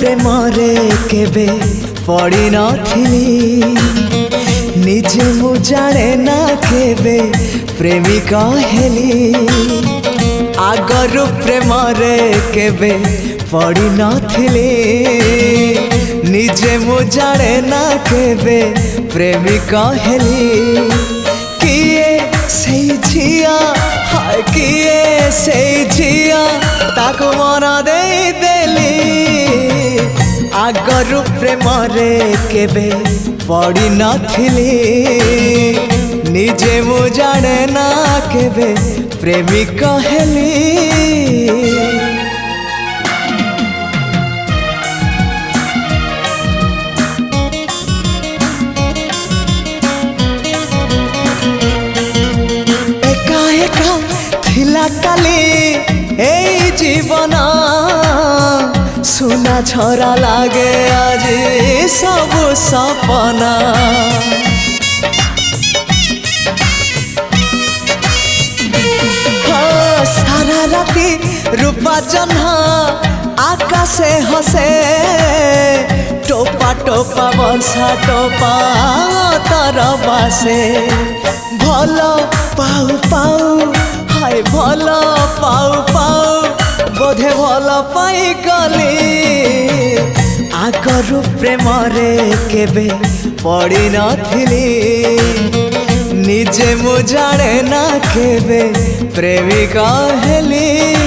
प्रेम रे केबे पड़ी नथिली निजे मु जाने ना केबे प्रेमिका हेली आगरु प्रेम रे केबे पड़ी नथिली निजे मु जाने ना केबे प्रेमिका हेली किए से झिया हाय किए से झिया ताको मन दे देली आगरु प्रेम रे केबे पड़ी नथिली निजे मु जाने ना केबे प्रेमिका हेली काली ए जीवन सुना झरा लागे आज सब सपना सारा राती रूपा जन्हा आकाशे हसे टोपा टोपा बर्षा टोपा तर बासे भल पाऊ पाऊ हाय भल पाऊ पाऊ बोधे भल पाई गली आगरु प्रेम रे केबे पड़ी नथिली निजे मु जाने ना केबे प्रेमिका हेली।